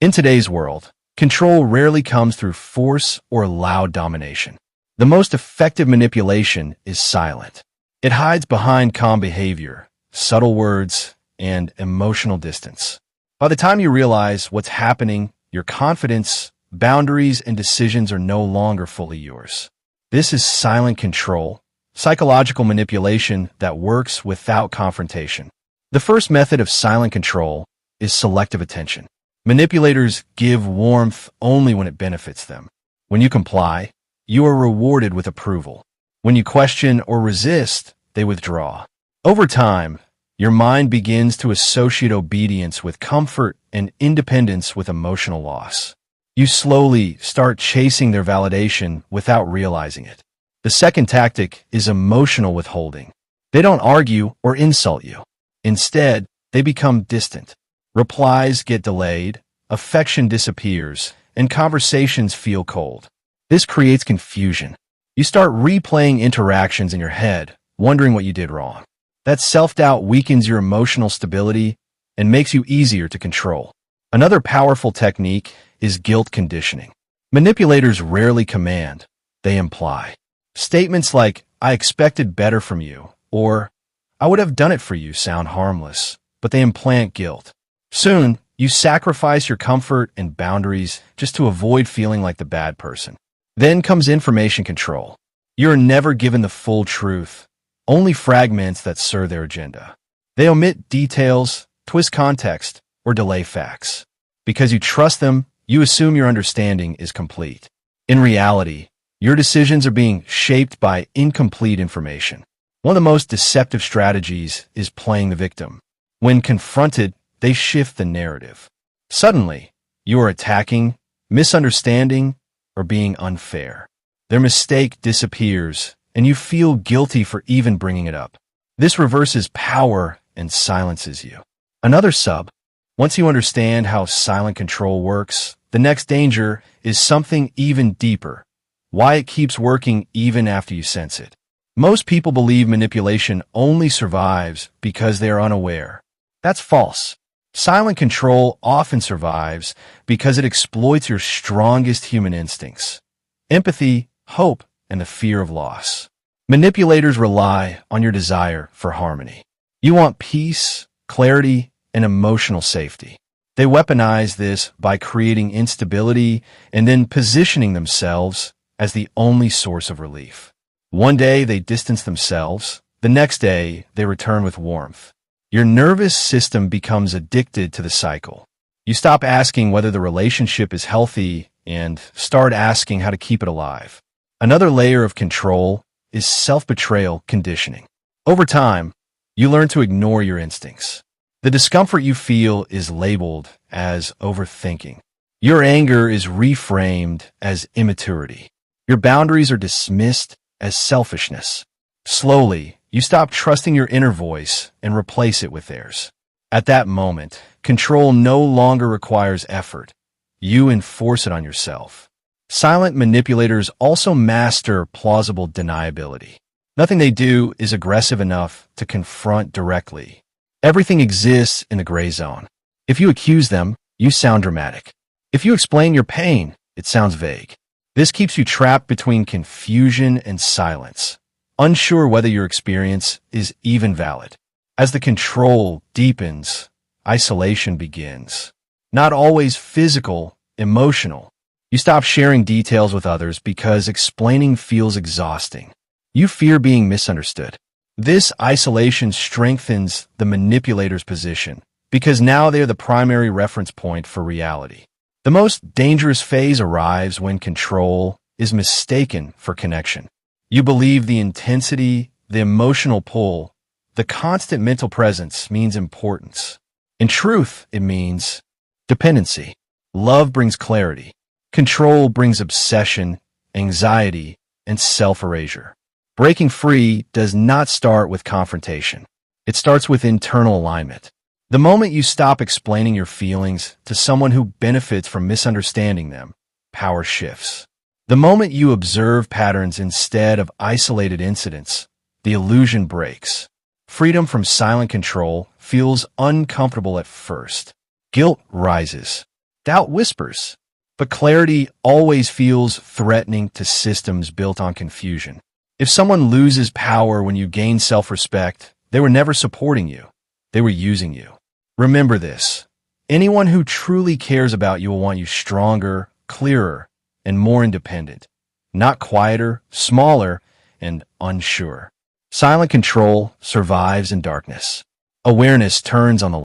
In today's world, control rarely comes through force or loud domination. The most effective manipulation is silent. It hides behind calm behavior, subtle words, and emotional distance. By the time you realize what's happening, your confidence, boundaries, and decisions are no longer fully yours. This is silent control, psychological manipulation that works without confrontation. The first method of silent control is selective attention. Manipulators give warmth only when it benefits them. When you comply, you are rewarded with approval. When you question or resist, they withdraw. Over time, your mind begins to associate obedience with comfort and independence with emotional loss. You slowly start chasing their validation without realizing it. The second tactic is emotional withholding. They don't argue or insult you. Instead, they become distant. Replies get delayed, affection disappears, and conversations feel cold. This creates confusion. You start replaying interactions in your head, wondering what you did wrong. That self-doubt weakens your emotional stability and makes you easier to control. Another powerful technique is guilt conditioning. Manipulators rarely command, they imply. Statements like, "I expected better from you," or "I would have done it for you" sound harmless, but they implant guilt. Soon, you sacrifice your comfort and boundaries just to avoid feeling like the bad person. Then comes information control. You're never given the full truth, only fragments that serve their agenda. They omit details, twist context, or delay facts. Because you trust them, you assume your understanding is complete. In reality, your decisions are being shaped by incomplete information. One of the most deceptive strategies is playing the victim. When confronted, they shift the narrative. Suddenly, you are attacking, misunderstanding, or being unfair. Their mistake disappears, and you feel guilty for even bringing it up. This reverses power and silences you. Another sub. Once you understand how silent control works, the next danger is something even deeper. Why it keeps working even after you sense it. Most people believe manipulation only survives because they are unaware. That's false. Silent control often survives because it exploits your strongest human instincts: empathy, hope, and the fear of loss. Manipulators rely on your desire for harmony. You want peace, clarity, and emotional safety. They weaponize this by creating instability and then positioning themselves as the only source of relief. One day they distance themselves, the next day they return with warmth. Your nervous system becomes addicted to the cycle. You stop asking whether the relationship is healthy and start asking how to keep it alive. Another layer of control is self-betrayal conditioning. Over time, you learn to ignore your instincts. The discomfort you feel is labeled as overthinking. Your anger is reframed as immaturity. Your boundaries are dismissed as selfishness. Slowly, you stop trusting your inner voice and replace it with theirs. At that moment, control no longer requires effort. You enforce it on yourself. Silent manipulators also master plausible deniability. Nothing they do is aggressive enough to confront directly. Everything exists in the gray zone. If you accuse them, you sound dramatic. If you explain your pain, it sounds vague. This keeps you trapped between confusion and silence, unsure whether your experience is even valid. As the control deepens, isolation begins. Not always physical, emotional. You stop sharing details with others because explaining feels exhausting. You fear being misunderstood. This isolation strengthens the manipulator's position because now they are the primary reference point for reality. The most dangerous phase arrives when control is mistaken for connection. You believe the intensity, the emotional pull, the constant mental presence means importance. In truth, it means dependency. Love brings clarity. Control brings obsession, anxiety, and self-erasure. Breaking free does not start with confrontation. It starts with internal alignment. The moment you stop explaining your feelings to someone who benefits from misunderstanding them, power shifts. The moment you observe patterns instead of isolated incidents, the illusion breaks. Freedom from silent control feels uncomfortable at first. Guilt rises. Doubt whispers. But clarity always feels threatening to systems built on confusion. If someone loses power when you gain self-respect, they were never supporting you. They were using you. Remember this. Anyone who truly cares about you will want you stronger, clearer, and more independent. Not quieter, smaller, and unsure. Silent control survives in darkness. Awareness turns on the